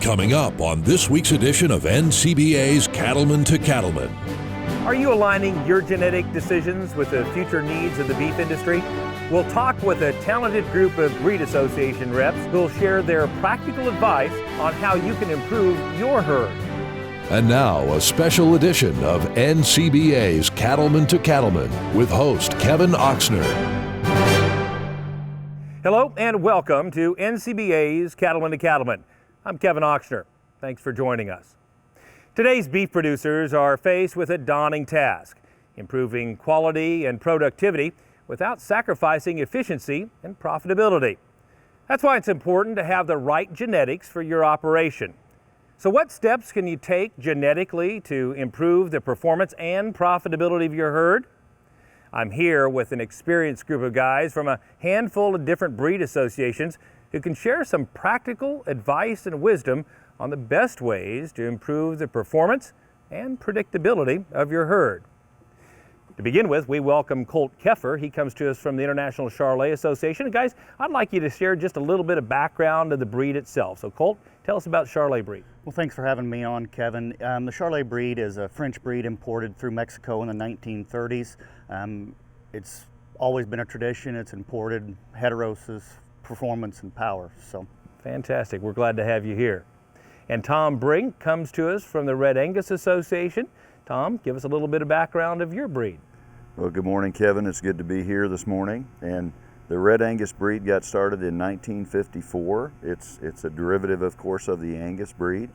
Coming up on this week's edition of NCBA's Cattlemen to Cattlemen. Are you aligning your genetic decisions with the future needs of the beef industry? We'll talk with a talented group of breed association reps who'll share their practical advice on how you can improve your herd. And now, a special edition of NCBA's Cattlemen to Cattlemen with host Kevin Oxner. Hello and welcome to NCBA's Cattlemen to Cattlemen. I'm Kevin Oxner. Thanks for joining us. Today's beef producers are faced with a daunting task, improving quality and productivity without sacrificing efficiency and profitability. That's why it's important to have the right genetics for your operation. So what steps can you take genetically to improve the performance and profitability of your herd? I'm here with an experienced group of guys from a handful of different breed associations who can share some practical advice and wisdom on the best ways to improve the performance and predictability of your herd. To begin with, we welcome Colt Keffer. He comes to us from the International Charolais Association. And guys, I'd like you to share just a little bit of background of the breed itself. So Colt, tell us about Charolais breed. Well, thanks for having me on, Kevin. The Charolais breed is a French breed imported through Mexico in the 1930s. It's always been a tradition. It's imported heterosis, performance, and power. So fantastic. We're glad to have you here. And Tom Brink comes to us from the Red Angus Association. Tom, give us a little bit of background of your breed. Well, good morning, Kevin. It's good to be here this morning. And the Red Angus breed got started in 1954. It's a derivative, of course, of the Angus breed.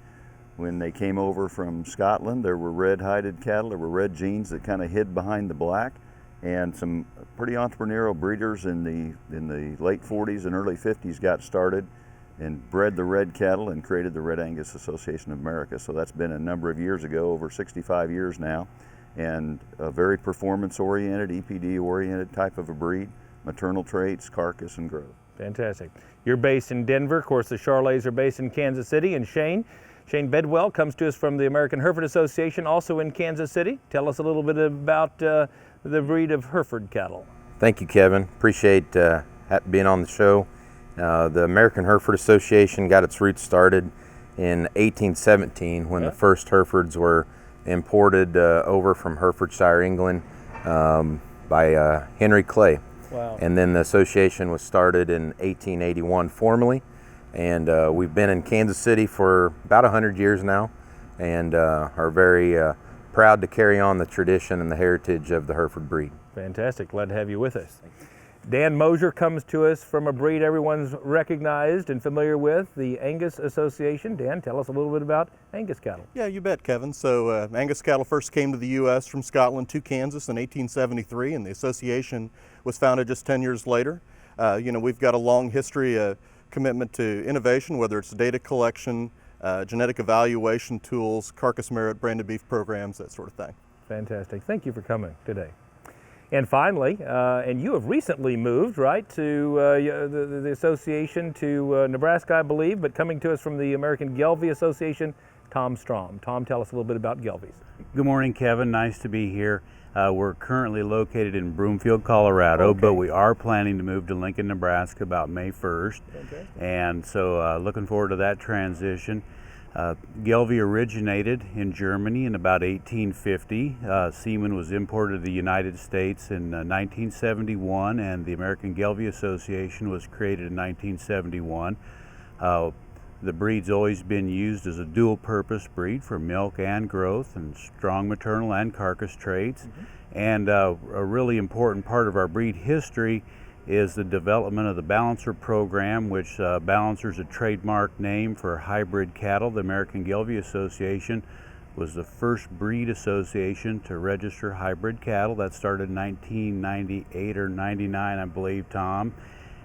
When they came over from Scotland, there were red-hided cattle. There were red genes that kind of hid behind the black. And some pretty entrepreneurial breeders in the late 40s and early 50s got started and bred the red cattle and created the Red Angus Association of America. So that's been a number of years ago, over 65 years now, and a very performance-oriented, EPD-oriented type of a breed, maternal traits, carcass, and growth. Fantastic. You're based in Denver. Of course, the Charolais are based in Kansas City. And Shane Bedwell comes to us from the American Hereford Association, also in Kansas City. Tell us a little bit about the breed of Hereford cattle. Thank you, Kevin. Appreciate being on the show. The American Hereford Association got its roots started in 1817 when the first Herefords were imported over from Herefordshire, England by Henry Clay. Wow. And then the association was started in 1881 formally, and we've been in Kansas City for about 100 years now and are very proud to carry on the tradition and the heritage of the Hereford breed. Fantastic. Glad to have you with us. Dan Mosier comes to us from a breed everyone's recognized and familiar with, the Angus Association. Dan, tell us a little bit about Angus cattle. Yeah, you bet, Kevin. So Angus cattle first came to the U.S. from Scotland to Kansas in 1873, and the association was founded just 10 years later. We've got a long history, commitment to innovation, whether it's data collection, genetic evaluation tools, carcass merit, branded beef programs, that sort of thing. Fantastic. Thank you for coming today. And finally, and you have recently moved, right, to the association to Nebraska, I believe, but coming to us from the American Gelbvieh Association, Tom Strom. Tom, tell us a little bit about Gelbviehs. Good morning, Kevin. Nice to be here. We're currently located in Broomfield, Colorado, but we are planning to move to Lincoln, Nebraska about May 1st. Okay. And so looking forward to that transition. Gelbvieh originated in Germany in about 1850. Semen was imported to the United States in 1971, and the American Gelbvieh Association was created in 1971. The breed's always been used as a dual-purpose breed for milk and growth and strong maternal and carcass traits. And a really important part of our breed history is the development of the Balancer program, which Balancer is a trademark name for hybrid cattle. The American Gelbvieh Association was the first breed association to register hybrid cattle. That started in 1998 or 99, I believe, Tom.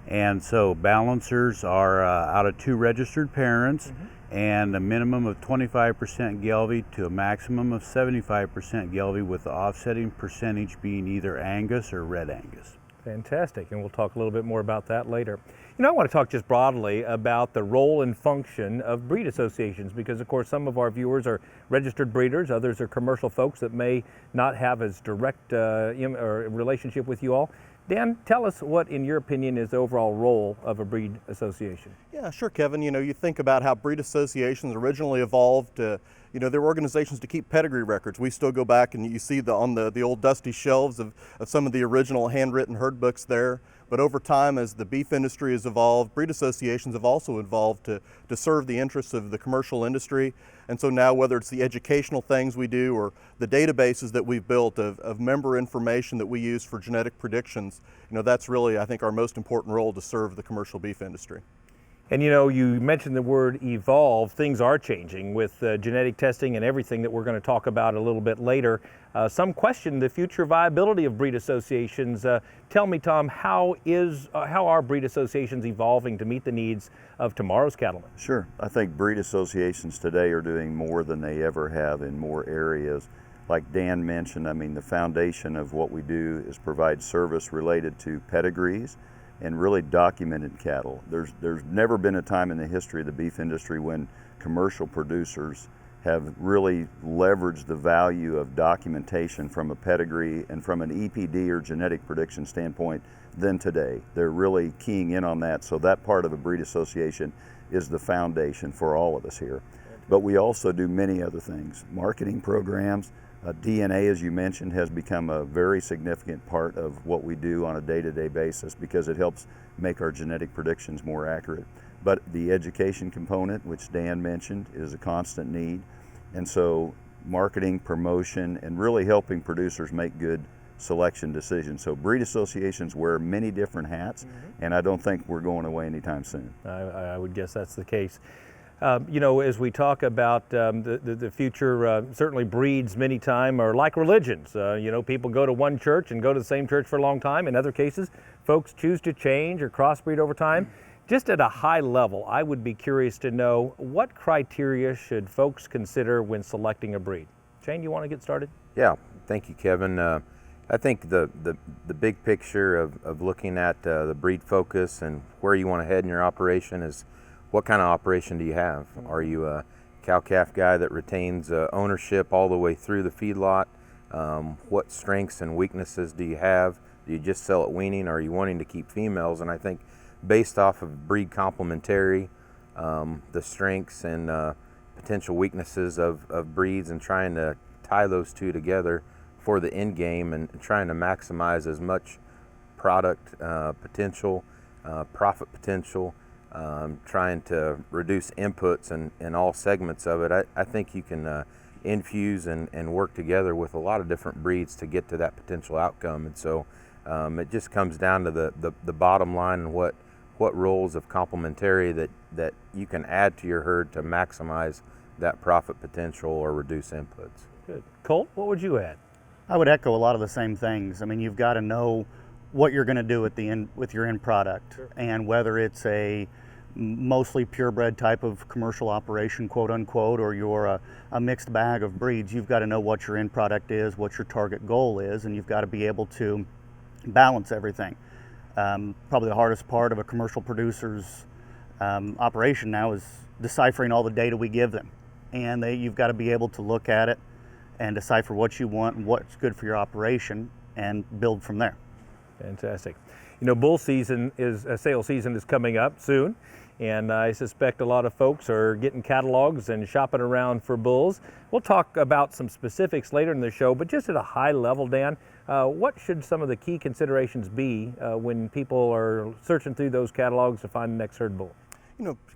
And so Balancers are out of 2 registered parents and a minimum of 25% Gelbvieh to a maximum of 75% Gelbvieh, with the offsetting percentage being either Angus or Red Angus. Fantastic, and we'll talk a little bit more about that later. You know, I want to talk just broadly about the role and function of breed associations, because of course some of our viewers are registered breeders, others are commercial folks that may not have as direct or relationship with you all. Dan, tell us what, in your opinion, is the overall role of a breed association. Yeah, sure, Kevin. You think about how breed associations originally evolved. There were organizations to keep pedigree records. We still go back and you see on the old dusty shelves of some of the original handwritten herd books there. But over time, as the beef industry has evolved, breed associations have also evolved to serve the interests of the commercial industry. And so now, whether it's the educational things we do or the databases that we've built of member information that we use for genetic predictions, that's really, I think, our most important role to serve the commercial beef industry. And you mentioned the word evolve. Things are changing with genetic testing and everything that we're going to talk about a little bit later. Some question the future viability of breed associations. Tell me, Tom, how are breed associations evolving to meet the needs of tomorrow's cattlemen? Sure. I think breed associations today are doing more than they ever have in more areas. Like Dan mentioned, I mean, the foundation of what we do is provide service related to pedigrees and really documented cattle. There's never been a time in the history of the beef industry when commercial producers have really leveraged the value of documentation from a pedigree and from an EPD or genetic prediction standpoint than today. They're really keying in on that, so that part of a breed association is the foundation for all of us here. But we also do many other things, marketing programs. DNA, as you mentioned, has become a very significant part of what we do on a day-to-day basis because it helps make our genetic predictions more accurate. But the education component, which Dan mentioned, is a constant need. And so marketing, promotion, and really helping producers make good selection decisions. So breed associations wear many different hats, and I don't think we're going away anytime soon. I would guess that's the case. As we talk about the future, certainly breeds many times are like religions. People go to one church and go to the same church for a long time. In other cases, folks choose to change or crossbreed over time. Just at a high level, I would be curious to know what criteria should folks consider when selecting a breed? Shane, you want to get started? Yeah, thank you, Kevin. I think the big picture of looking at the breed focus and where you want to head in your operation is what kind of operation do you have? Are you a cow-calf guy that retains ownership all the way through the feedlot? What strengths and weaknesses do you have? Do you just sell at weaning, or are you wanting to keep females? And I think based off of breed complementary, the strengths and potential weaknesses of breeds, and trying to tie those two together for the end game and trying to maximize as much product potential, profit potential, trying to reduce inputs in all segments of it. I think you can infuse and work together with a lot of different breeds to get to that potential outcome. And so it just comes down to the bottom line and what roles of complementary that you can add to your herd to maximize that profit potential or reduce inputs. Good. Colt, what would you add? I would echo a lot of the same things. I mean, you've got to know what you're going to do at the end with your end product. Sure. And whether it's a mostly purebred type of commercial operation, quote unquote, or you're a mixed bag of breeds, you've got to know what your end product is, what your target goal is, and you've got to be able to balance everything. Probably the hardest part of a commercial producer's operation now is deciphering all the data we give them. And you've got to be able to look at it and decipher what you want and what's good for your operation and build from there. Fantastic. Bull season sale season is coming up soon, and I suspect a lot of folks are getting catalogs and shopping around for bulls. We'll talk about some specifics later in the show, but just at a high level, Dan, what should some of the key considerations be when people are searching through those catalogs to find the next herd bull?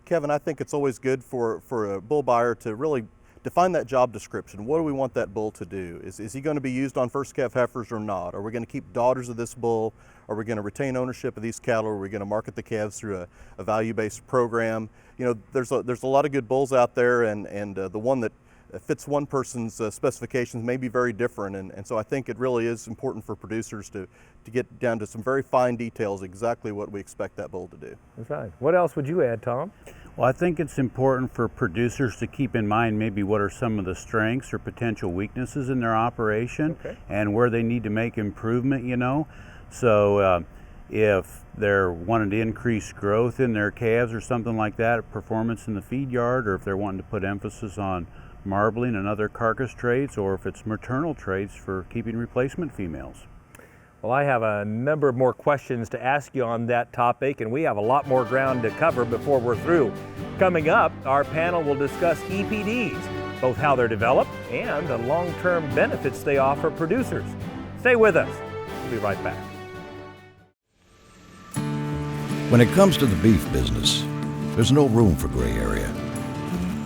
Kevin, I think it's always good for a bull buyer to really define that job description. What do we want that bull to do? Is he going to be used on first calf heifers or not? Are we going to keep daughters of this bull? Are we going to retain ownership of these cattle? Are we going to market the calves through a value-based program? There's a lot of good bulls out there, and the one that fits one person's specifications may be very different. And so I think it really is important for producers to get down to some very fine details, exactly what we expect that bull to do. That's right. What else would you add, Tom? Well, I think it's important for producers to keep in mind maybe what are some of the strengths or potential weaknesses in their operation, okay, and where they need to make improvement, So if they're wanting to increase growth in their calves or something like that, performance in the feed yard, or if they're wanting to put emphasis on marbling and other carcass traits, or if it's maternal traits for keeping replacement females. Well, I have a number of more questions to ask you on that topic, and we have a lot more ground to cover before we're through. Coming up, our panel will discuss EPDs, both how they're developed and the long-term benefits they offer producers. Stay with us. We'll be right back. When it comes to the beef business, there's no room for gray area.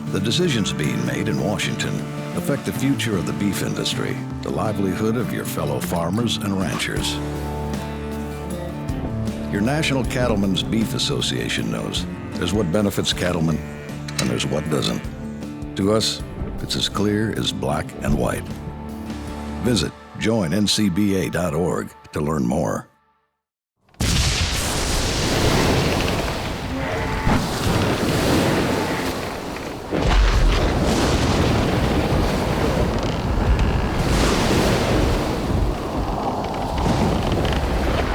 The decisions being made in Washington affect the future of the beef industry, the livelihood of your fellow farmers and ranchers. Your National Cattlemen's Beef Association knows there's what benefits cattlemen and there's what doesn't. To us, it's as clear as black and white. Visit joinncba.org to learn more.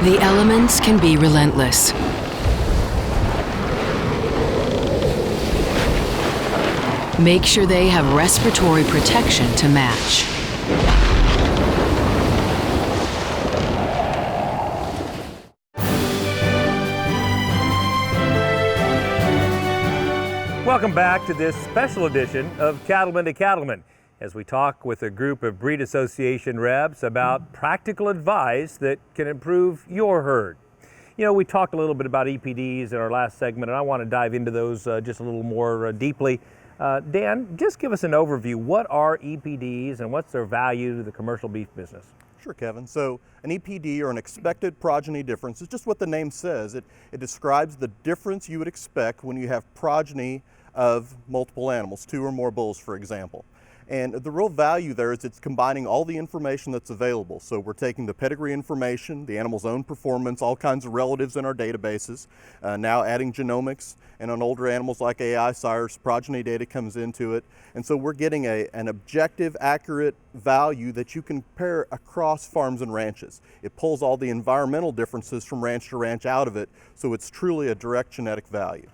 The elements can be relentless. Make sure they have respiratory protection to match. Welcome back to this special edition of Cattlemen to Cattlemen, as we talk with a group of breed association reps about practical advice that can improve your herd. You know, we talked a little bit about EPDs in our last segment, and I want to dive into those just a little more deeply. Dan, just give us an overview. What are EPDs and what's their value to the commercial beef business? Sure, Kevin. So an EPD, or an expected progeny difference, is just what the name says. It describes the difference you would expect when you have progeny of multiple animals, 2 or more bulls, for example. And the real value there is it's combining all the information that's available. So we're taking the pedigree information, the animal's own performance, all kinds of relatives in our databases, now adding genomics, and on older animals like AI sires, progeny data comes into it. And so we're getting an objective, accurate value that you can compare across farms and ranches. It pulls all the environmental differences from ranch to ranch out of it, so it's truly a direct genetic value.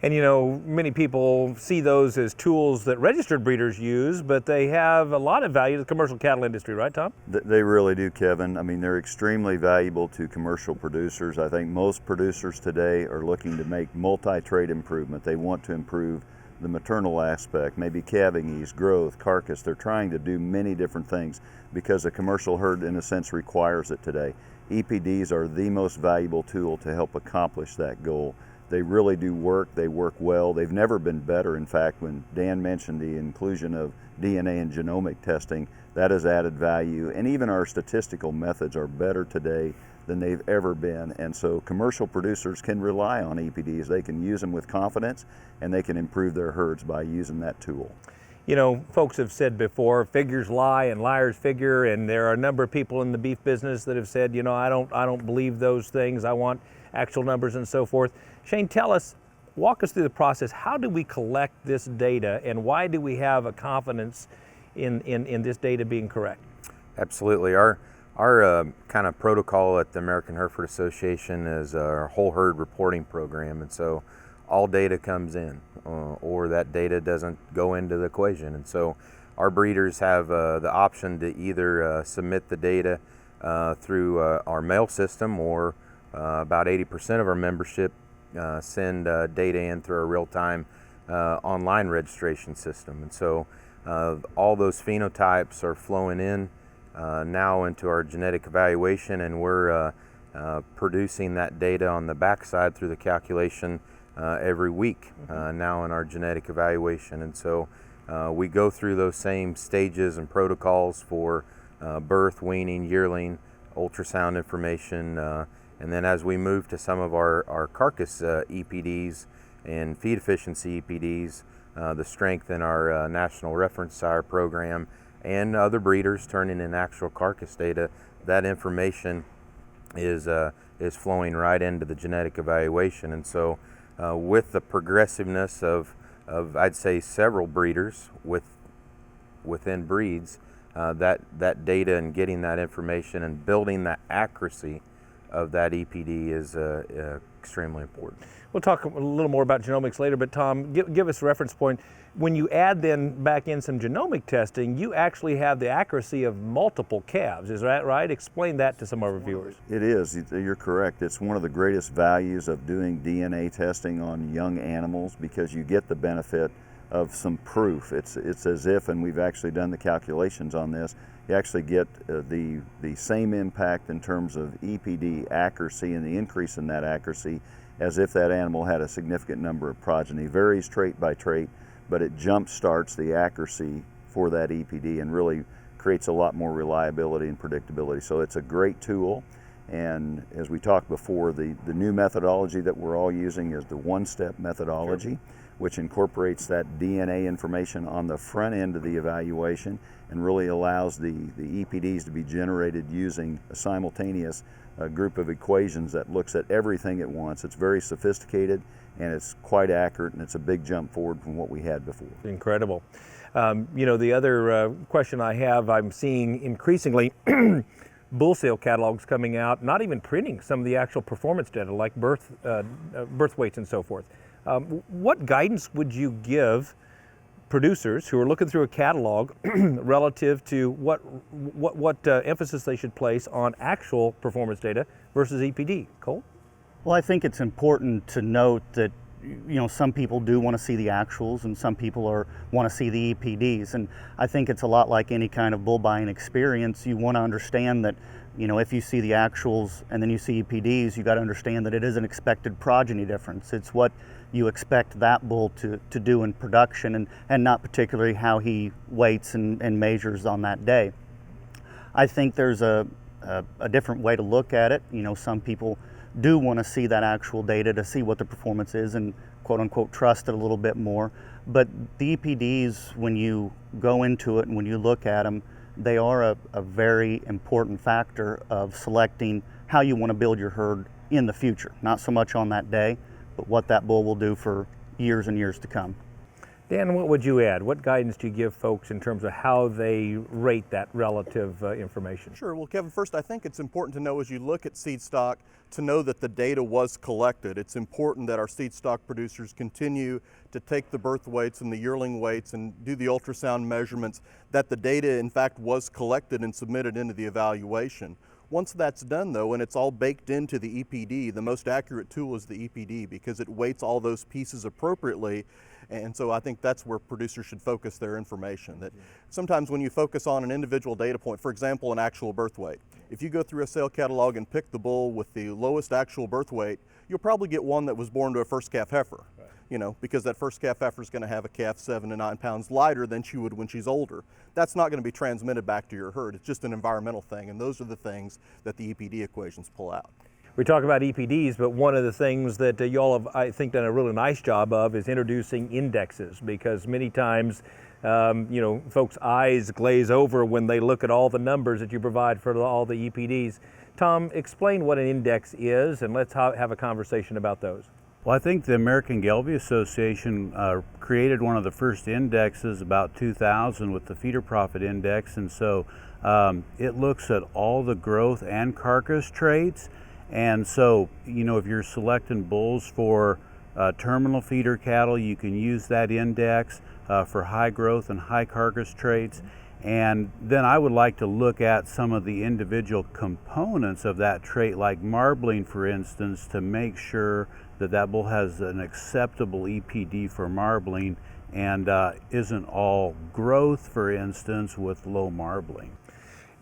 And you know, many people see those as tools that registered breeders use, but they have a lot of value to the commercial cattle industry, right, Tom? They really do, Kevin. I mean, they're extremely valuable to commercial producers. I think most producers today are looking to make multi-trait improvement. They want to improve the maternal aspect, maybe calving ease, growth, carcass. They're trying to do many different things because a commercial herd, in a sense, requires it today. EPDs are the most valuable tool to help accomplish that goal. They really do work. They work well. They've never been better. In fact, when Dan mentioned the inclusion of DNA and genomic testing, that has added value. And even our statistical methods are better today than they've ever been. And so commercial producers can rely on EPDs. They can use them with confidence, and they can improve their herds by using that tool. You know, folks have said before, figures lie and liars figure, and there are a number of people in the beef business that have said, you know, I don't believe those things. I want actual numbers and so forth. Shane, walk us through the process. How do we collect this data, and why do we have a confidence in this data being correct? Absolutely. Our kind of protocol at the American Hereford Association is our whole herd reporting program, and so all data comes in, or that data doesn't go into the equation. And so our breeders have the option to either submit the data through our mail system, or about 80% of our membership send data in through our real-time online registration system. And so all those phenotypes are flowing in now into our genetic evaluation, and we're producing that data on the backside through the calculation every week now in our genetic evaluation. And so we go through those same stages and protocols for birth, weaning, yearling, ultrasound information, and then as we move to some of our carcass EPDs and feed efficiency EPDs, the strength in our national reference sire program, and other breeders turning in actual carcass data, that information is flowing right into the genetic evaluation. And so with the progressiveness of I'd say several breeders within breeds, that data and getting that information and building that accuracy of that EPD is extremely important. We'll talk a little more about genomics later, but Tom, give us a reference point. When you add then back in some genomic testing, you actually have the accuracy of multiple calves, is that right? Explain that to some of our viewers. It is, you're correct. It's one of the greatest values of doing DNA testing on young animals because you get the benefit of some proof. It's as if, and we've actually done the calculations on this, you actually get the same impact in terms of EPD accuracy and the increase in that accuracy as if that animal had a significant number of progeny. Varies trait by trait, but it jump starts the accuracy for that EPD and really creates a lot more reliability and predictability. So it's a great tool. And as we talked before, the new methodology that we're all using is the one-step methodology, which incorporates that DNA information on the front end of the evaluation and really allows the EPDs to be generated using a simultaneous group of equations that looks at everything at once. It's very sophisticated and it's quite accurate, and it's a big jump forward from what we had before. Incredible. You know, the other question I have, I'm seeing increasingly bull sale catalogs coming out, not even printing some of the actual performance data like birth weights and so forth. What guidance would you give producers who are looking through a catalog relative to what emphasis they should place on actual performance data versus EPD? Cole? Well, I think it's important to note that some people do want to see the actuals and some people want to see the EPDs, and I think it's a lot like any kind of bull buying experience. You want to understand that if you see the actuals and then you see EPDs, you got to understand that it is an expected progeny difference. It's what you expect that bull to do in production and not particularly how he weights and measures on that day. I think there's a different way to look at it. Some people do want to see that actual data to see what the performance is and quote unquote trust it a little bit more. But the EPDs, when you go into it and when you look at them, they are a very important factor of selecting how you want to build your herd in the future. Not so much on that day, but what that bull will do for years and years to come. Dan, what would you add? What guidance do you give folks in terms of how they rate that relative information? Sure. Well, Kevin, first I think it's important to know as you look at seed stock to know that the data was collected. It's important that our seed stock producers continue to take the birth weights and the yearling weights and do the ultrasound measurements, that the data in fact was collected and submitted into the evaluation. Once that's done though, and it's all baked into the EPD, the most accurate tool is the EPD because it weights all those pieces appropriately. And so I think that's where producers should focus their information. That sometimes when you focus on an individual data point, for example, an actual birth weight, if you go through a sale catalog and pick the bull with the lowest actual birth weight, you'll probably get one that was born to a first calf heifer. Because that first calf heifer is going to have a calf 7 to 9 pounds lighter than she would when she's older. That's not going to be transmitted back to your herd. It's just an environmental thing, and those are the things that the EPD equations pull out. We talk about EPDs, but one of the things that y'all have, I think, done a really nice job of is introducing indexes, because many times, folks' eyes glaze over when they look at all the numbers that you provide for all the EPDs. Tom, explain what an index is, and let's have a conversation about those. Well, I think the American Gelbvieh Association created one of the first indexes about 2000 with the feeder profit index, and so it looks at all the growth and carcass traits. And so, if you're selecting bulls for terminal feeder cattle, you can use that index for high growth and high carcass traits. And then I would like to look at some of the individual components of that trait, like marbling, for instance, to make sure that bull has an acceptable EPD for marbling and isn't all growth, for instance, with low marbling.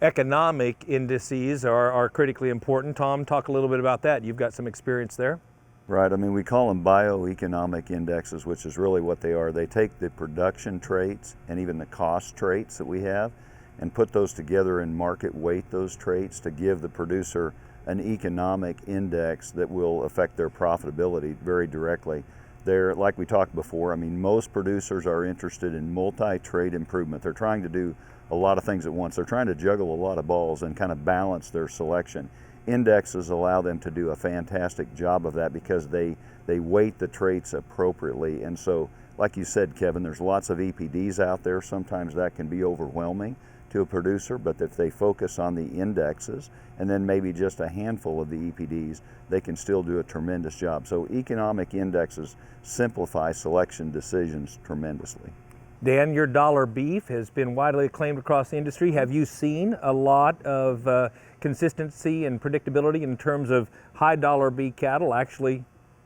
Economic indices are critically important. Tom, talk a little bit about that. You've got some experience there. Right, we call them bioeconomic indexes, which is really what they are. They take the production traits and even the cost traits that we have and put those together and market weight those traits to give the producer an economic index that will affect their profitability very directly. They're, like we talked before, most producers are interested in multi-trait improvement. They're trying to do a lot of things at once. They're trying to juggle a lot of balls and kind of balance their selection. Indexes allow them to do a fantastic job of that because they weight the traits appropriately. And so, like you said, Kevin, there's lots of EPDs out there. Sometimes that can be overwhelming to a producer, but if they focus on the indexes and then maybe just a handful of the EPDs, they can still do a tremendous job. So economic indexes simplify selection decisions tremendously. Dan, your dollar beef has been widely acclaimed across the industry. Have you seen a lot of consistency and predictability in terms of high dollar beef cattle actually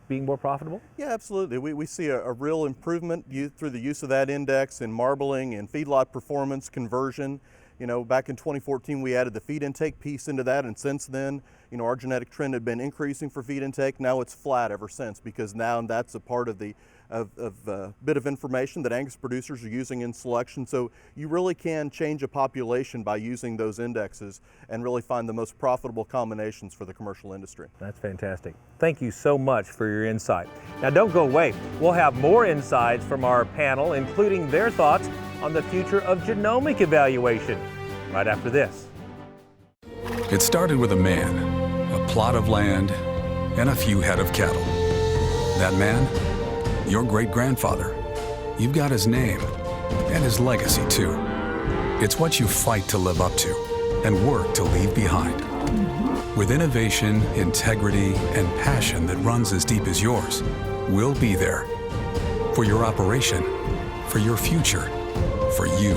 being more profitable? Yeah, absolutely. We see a real improvement through the use of that index in marbling and feedlot performance conversion. You know, back in 2014, we added the feed intake piece into that, and since then, you know, our genetic trend had been increasing for feed intake. Now it's flat ever since, because now that's a part of the bit of information that Angus producers are using in selection. So you really can change a population by using those indexes and really find the most profitable combinations for the commercial industry. That's fantastic. Thank you so much for your insight. Now don't go away. We'll have more insights from our panel, including their thoughts on the future of genomic evaluation, right after this. It started with a man, a plot of land, and a few head of cattle. That man, your great-grandfather. You've got his name and his legacy too. It's what you fight to live up to and work to leave behind. With innovation, integrity, and passion that runs as deep as yours, we'll be there. For your operation, for your future, for you.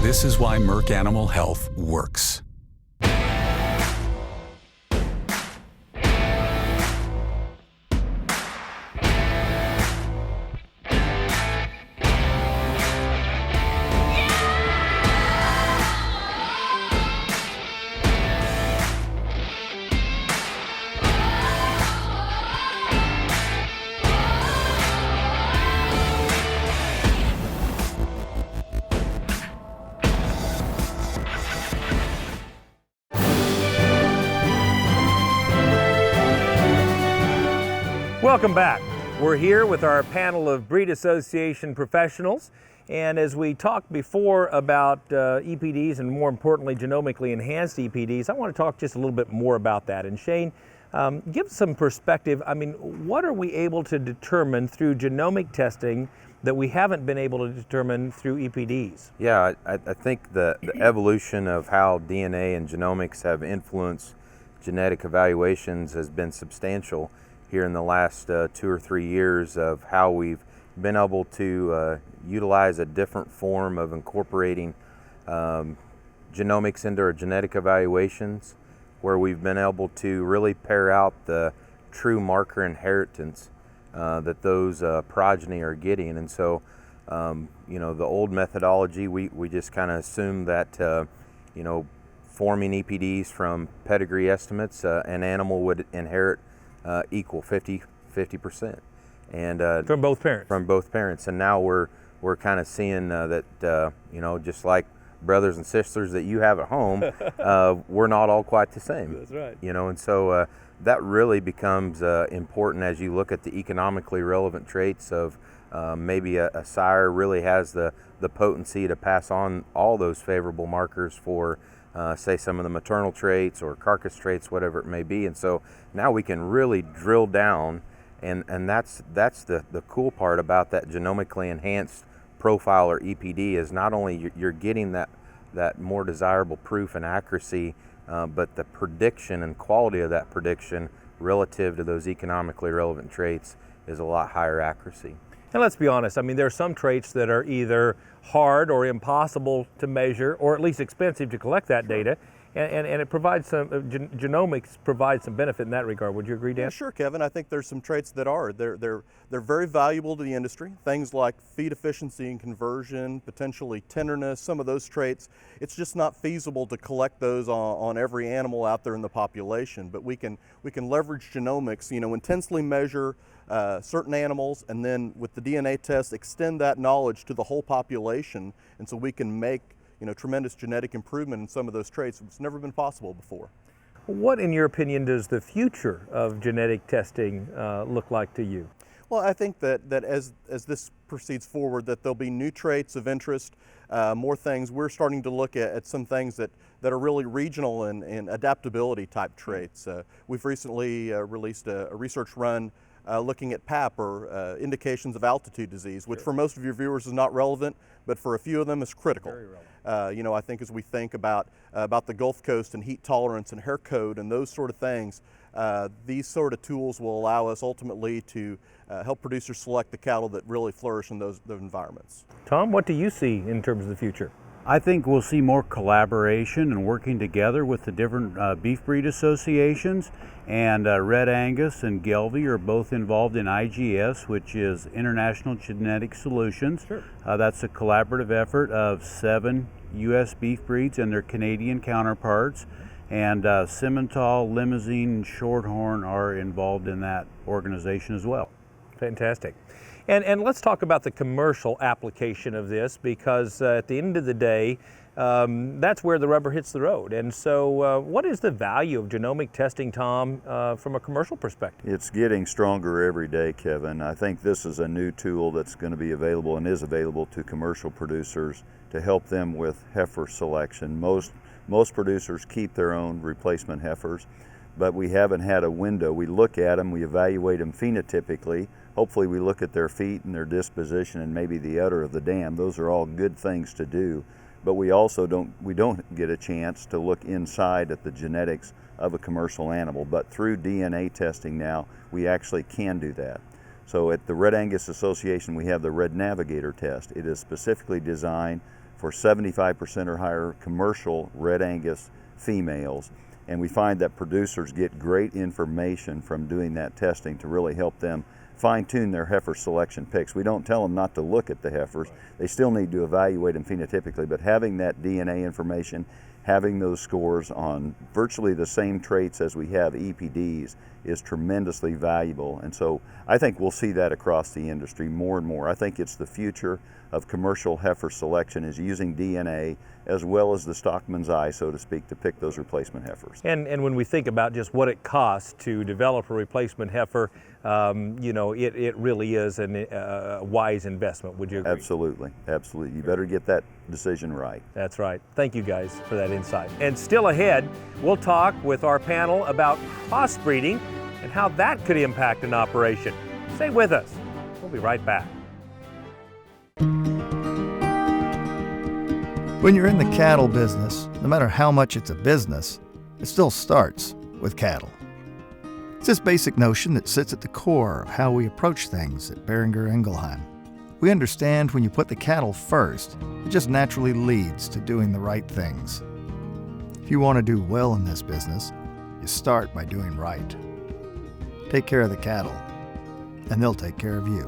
This is why Merck Animal Health works. Welcome back. We're here with our panel of breed association professionals, and as we talked before about EPDs and more importantly genomically enhanced EPDs, I want to talk just a little bit more about that. And Shane, give some perspective. I mean, what are we able to determine through genomic testing that we haven't been able to determine through EPDs? Yeah, I think the evolution of how DNA and genomics have influenced genetic evaluations has been substantial here in the last 2 or 3 years, of how we've been able to utilize a different form of incorporating genomics into our genetic evaluations, where we've been able to really pair out the true marker inheritance that those progeny are getting. And so, you know, the old methodology, we just kind of assumed that, you know, forming EPDs from pedigree estimates, an animal would inherit equal 50%, and from both parents. From both parents, and now we're kind of seeing that you know, just like brothers and sisters that you have at home, we're not all quite the same. That's right. You know, and so that really becomes important as you look at the economically relevant traits of maybe a sire really has the potency to pass on all those favorable markers for say some of the maternal traits or carcass traits, whatever it may be. And so now we can really drill down, and that's the cool part about that genomically enhanced profile or EPD, is not only you're getting that more desirable proof and accuracy, but the prediction and quality of that prediction relative to those economically relevant traits is a lot higher accuracy. And let's be honest, I mean, there are some traits that are either hard or impossible to measure, or at least expensive to collect that data, and it provides some, genomics provides some benefit in that regard. Would you agree, Dan? Yeah, sure, Kevin. I think there's some traits that are. They're very valuable to the industry. Things like feed efficiency and conversion, potentially tenderness, some of those traits. It's just not feasible to collect those on every animal out there in the population, but we can leverage genomics, you know, intensely measure certain animals, and then with the DNA test extend that knowledge to the whole population, and so we can make, you know, tremendous genetic improvement in some of those traits. It's never been possible before. What, in your opinion, does the future of genetic testing look like to you? Well, I think that as this proceeds forward, that there'll be new traits of interest, more things. We're starting to look at some things that are really regional and adaptability type traits. We've recently released a research run looking at PAP, or indications of altitude disease, which for most of your viewers is not relevant, but for a few of them is critical. I think as we think about the Gulf Coast and heat tolerance and hair code and those sort of things, these sort of tools will allow us ultimately to help producers select the cattle that really flourish in those environments. Tom, what do you see in terms of the future? I think we'll see more collaboration and working together with the different beef breed associations, and Red Angus and Gelbvieh are both involved in IGS, which is International Genetic Solutions. Sure. That's a collaborative effort of 7 U.S. beef breeds and their Canadian counterparts, and Simmental, Limousin, and Shorthorn are involved in that organization as well. Fantastic. And let's talk about the commercial application of this, because at the end of the day, that's where the rubber hits the road. And so what is the value of genomic testing, Tom, from a commercial perspective? It's getting stronger every day, Kevin. I think this is a new tool that's going to be available and is available to commercial producers to help them with heifer selection. Most producers keep their own replacement heifers, but we haven't had a window. We look at them, we evaluate them phenotypically. Hopefully we look at their feet and their disposition and maybe the udder of the dam. Those are all good things to do, but we also don't get a chance to look inside at the genetics of a commercial animal. But through DNA testing now, we actually can do that. So at the Red Angus Association, we have the Red Navigator test. It is specifically designed for 75% or higher commercial Red Angus females. And we find that producers get great information from doing that testing to really help them fine-tune their heifer selection picks. We don't tell them not to look at the heifers. They still need to evaluate them phenotypically, but having that DNA information, having those scores on virtually the same traits as we have EPDs is tremendously valuable. And so I think we'll see that across the industry more and more. I think it's the future of commercial heifer selection, is using DNA as well as the stockman's eye, so to speak, to pick those replacement heifers. And when we think about just what it costs to develop a replacement heifer, it really is a wise investment. Would you agree? Absolutely, absolutely. You better get that decision right. That's right. Thank you guys for that insight. And still ahead, we'll talk with our panel about crossbreeding and how that could impact an operation. Stay with us. We'll be right back. When you're in the cattle business, no matter how much it's a business, it still starts with cattle. It's this basic notion that sits at the core of how we approach things at Boehringer Ingelheim. We understand when you put the cattle first, it just naturally leads to doing the right things. If you want to do well in this business, you start by doing right. Take care of the cattle, and they'll take care of you.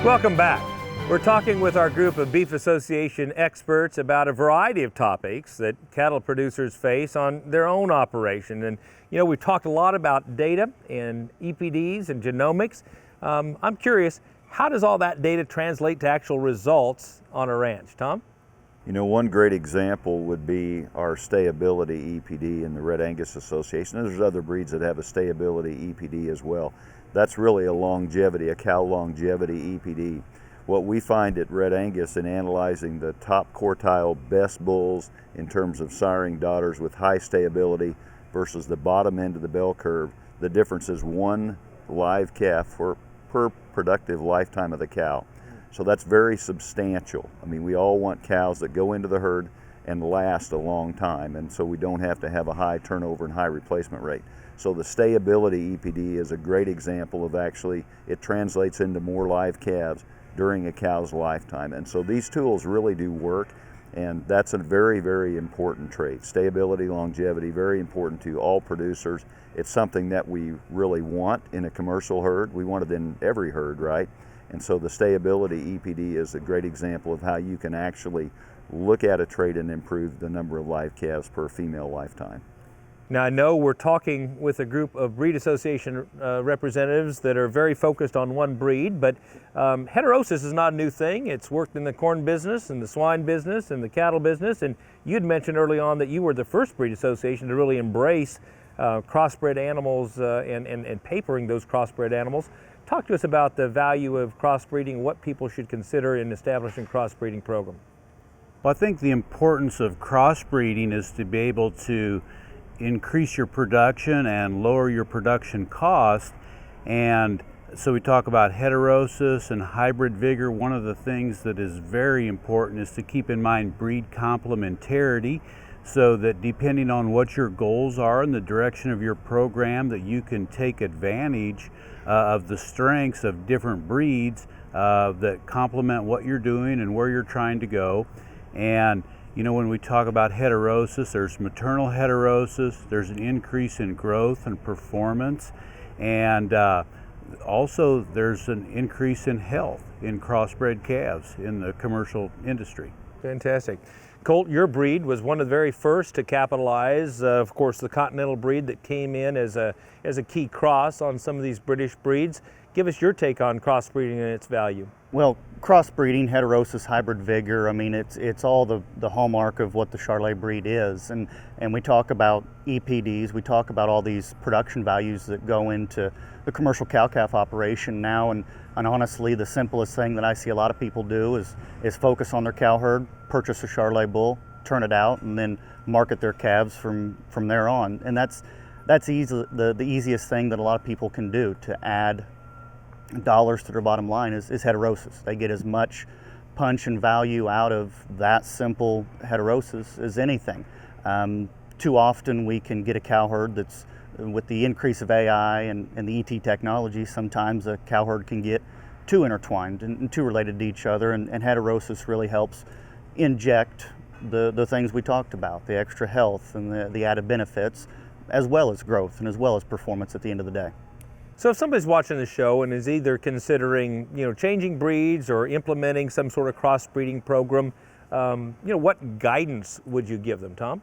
Welcome back. We're talking with our group of Beef Association experts about a variety of topics that cattle producers face on their own operation. And we've talked a lot about data and EPDs and genomics. I'm curious, how does all that data translate to actual results on a ranch? Tom? One great example would be our stayability EPD in the Red Angus Association. And there's other breeds that have a stayability EPD as well. That's really a cow longevity EPD. What we find at Red Angus in analyzing the top quartile best bulls in terms of siring daughters with high stayability versus the bottom end of the bell curve, the difference is 1 live calf per productive lifetime of the cow. So that's very substantial. I mean, we all want cows that go into the herd and last a long time, and so we don't have to have a high turnover and high replacement rate. So the stayability EPD is a great example of it translates into more live calves during a cow's lifetime. And so these tools really do work, and that's a very, very important trait. Stayability, longevity, very important to all producers. It's something that we really want in a commercial herd. We want it in every herd, right? And so the stayability EPD is a great example of how you can actually look at a trait and improve the number of live calves per female lifetime. Now, I know we're talking with a group of breed association representatives that are very focused on one breed, but heterosis is not a new thing. It's worked in the corn business and the swine business and the cattle business, and you'd mentioned early on that you were the first breed association to really embrace crossbred animals and papering those crossbred animals. Talk to us about the value of crossbreeding, what people should consider in establishing crossbreeding program. Well, I think the importance of crossbreeding is to be able to increase your production and lower your production cost, and So we talk about heterosis and hybrid vigor. One of the things that is very important is to keep in mind breed complementarity, so that depending on what your goals are and the direction of your program, that you can take advantage of the strengths of different breeds that complement what you're doing and where you're trying to go. And you know, when we talk about heterosis, there's maternal heterosis, there's an increase in growth and performance, and also there's an increase in health in crossbred calves in the commercial industry. Fantastic. Colt, your breed was one of the very first to capitalize, of course, the Continental breed that came in as a key cross on some of these British breeds. Give us your take on crossbreeding and its value. Well, crossbreeding, heterosis, hybrid vigor, I mean, it's all the hallmark of what the Charolais breed is. And we talk about EPDs, we talk about all these production values that go into the commercial cow-calf operation now. And honestly, the simplest thing that I see a lot of people do is focus on their cow herd, purchase a Charolais bull, turn it out, and then market their calves from there on. And that's the easiest thing that a lot of people can do to add dollars to their bottom line is heterosis. They get as much punch and value out of that simple heterosis as anything. Too often we can get a cow herd that's, with the increase of AI and the ET technology, sometimes a cow herd can get too intertwined and too related to each other, and heterosis really helps inject the things we talked about, the extra health and the added benefits, as well as growth and as well as performance at the end of the day. So if somebody's watching the show and is either considering, changing breeds or implementing some sort of crossbreeding program, what guidance would you give them, Tom?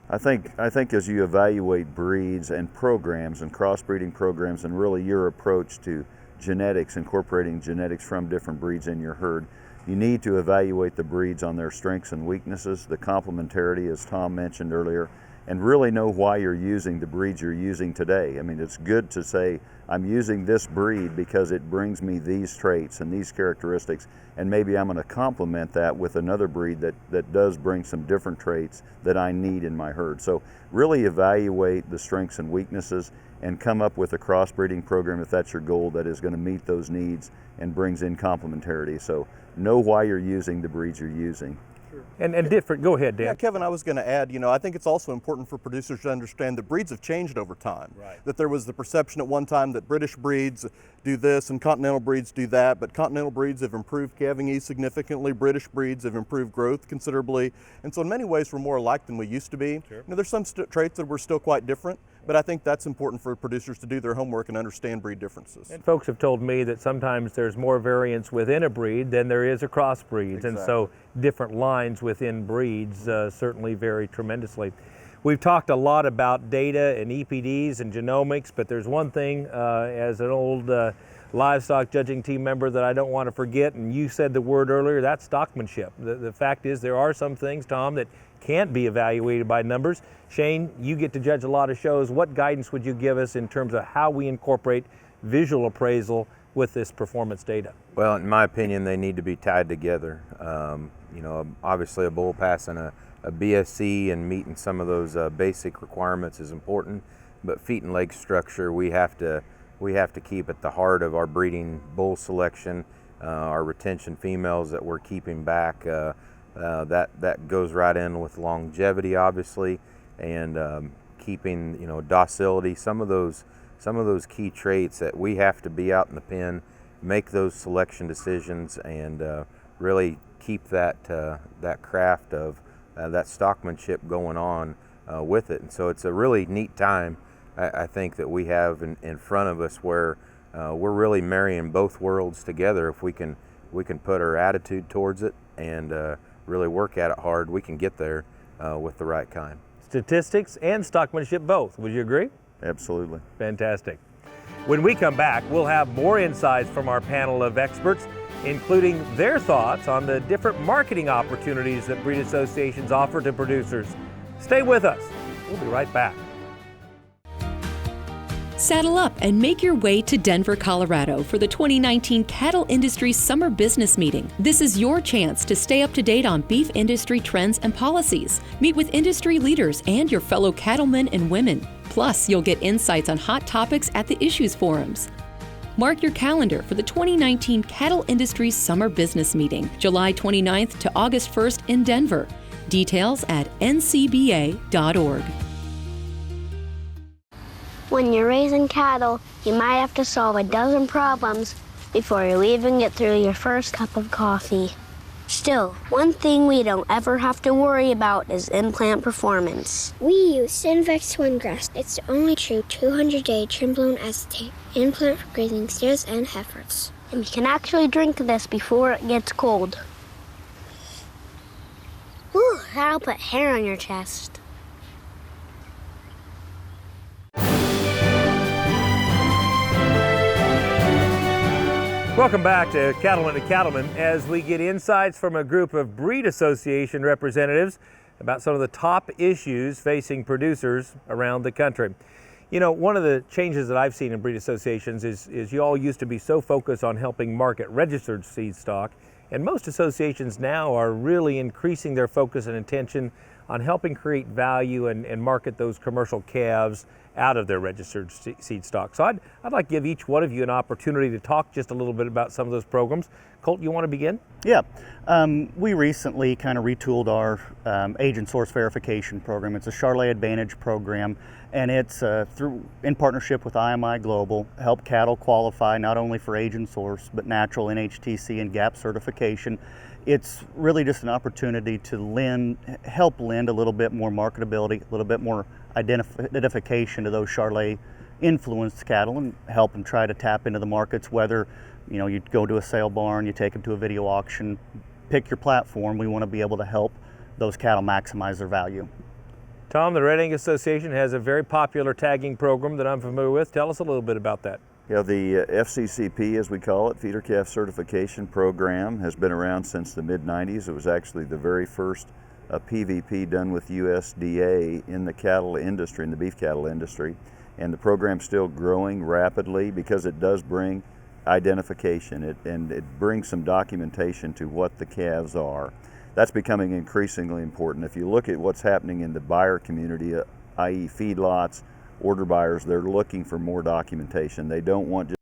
I think as you evaluate breeds and programs and crossbreeding programs, and really your approach to genetics, incorporating genetics from different breeds in your herd, you need to evaluate the breeds on their strengths and weaknesses, the complementarity, as Tom mentioned earlier, and really know why you're using the breeds you're using today. I mean, it's good to say, I'm using this breed because it brings me these traits and these characteristics, and maybe I'm going to complement that with another breed that does bring some different traits that I need in my herd. So really evaluate the strengths and weaknesses and come up with a crossbreeding program, if that's your goal, that is going to meet those needs and brings in complementarity. So know why you're using the breeds you're using. And different, go ahead, Dan. Yeah, Kevin, I was going to add, I think it's also important for producers to understand that breeds have changed over time. Right. That there was the perception at one time that British breeds do this and continental breeds do that, but continental breeds have improved calving ease significantly, British breeds have improved growth considerably, and so in many ways we're more alike than we used to be. Sure. There's some traits that we're still quite different, but I think that's important for producers to do their homework and understand breed differences. And folks have told me that sometimes there's more variance within a breed than there is across breeds. Exactly. And so different lines within breeds certainly vary tremendously. We've talked a lot about data and EPDs and genomics, but there's one thing as an old livestock judging team member that I don't want to forget, and you said the word earlier, that's stockmanship. The fact is there are some things, Tom, that can't be evaluated by numbers. Shane, you get to judge a lot of shows. What guidance would you give us in terms of how we incorporate visual appraisal with this performance data? Well, in my opinion, they need to be tied together. Obviously a bull passing a BSC and meeting some of those basic requirements is important, but feet and leg structure we have to keep at the heart of our breeding bull selection, our retention females that we're keeping back. That goes right in with longevity, obviously, and keeping docility. Some of those key traits that we have to be out in the pen, make those selection decisions, and really keep that craft of that stockmanship going on with it. And so it's a really neat time, I think, that we have in front of us, where we're really marrying both worlds together. If we can put our attitude towards it and really work at it hard, we can get there with the right kind. Statistics and stockmanship both. Would you agree? Absolutely. Fantastic. When we come back, we'll have more insights from our panel of experts, including their thoughts on the different marketing opportunities that breed associations offer to producers. Stay with us. We'll be right back. Saddle up and make your way to Denver, Colorado for the 2019 Cattle Industry Summer Business Meeting. This is your chance to stay up to date on beef industry trends and policies. Meet with industry leaders and your fellow cattlemen and women. Plus, you'll get insights on hot topics at the issues forums. Mark your calendar for the 2019 Cattle Industry Summer Business Meeting, July 29th to August 1st in Denver. Details at ncba.org. When you're raising cattle, you might have to solve a dozen problems before you even get through your first cup of coffee. Still, one thing we don't ever have to worry about is implant performance. We use Synvex Twingrass. It's the only true 200-day trim-blown acetate implant for grazing steers and heifers. And you can actually drink this before it gets cold. Ooh, that'll put hair on your chest. Welcome back to Cattlemen to Cattlemen as we get insights from a group of breed association representatives about some of the top issues facing producers around the country. You know, one of the changes that I've seen in breed associations is you all used to be so focused on helping market registered seed stock, and most associations now are really increasing their focus and attention on helping create value and market those commercial calves out of their registered seed stock. So I'd like to give each one of you an opportunity to talk just a little bit about some of those programs. Colt, you want to begin? Yeah, we recently kind of retooled our agent source verification program. It's a Charolais Advantage program, and it's in partnership with IMI Global, help cattle qualify not only for agent source, but natural NHTC and GAP certification. It's really just an opportunity to help lend a little bit more marketability, a little bit more identification to those Charolais influenced cattle, and help them try to tap into the markets, whether you go to a sale barn, you take them to a video auction, pick your platform. We want to be able to help those cattle maximize their value. Tom, the Red Angus Association has a very popular tagging program that I'm familiar with. Tell us a little bit about that. Yeah, the FCCP, as we call it, Feeder Calf Certification Program, has been around since the mid-90s. It was actually the very first PVP done with USDA in the cattle industry, in the beef cattle industry. And the program's still growing rapidly because it does bring identification and it brings some documentation to what the calves are. That's becoming increasingly important. If you look at what's happening in the buyer community, i.e. feedlots, order buyers, they're looking for more documentation. They don't want just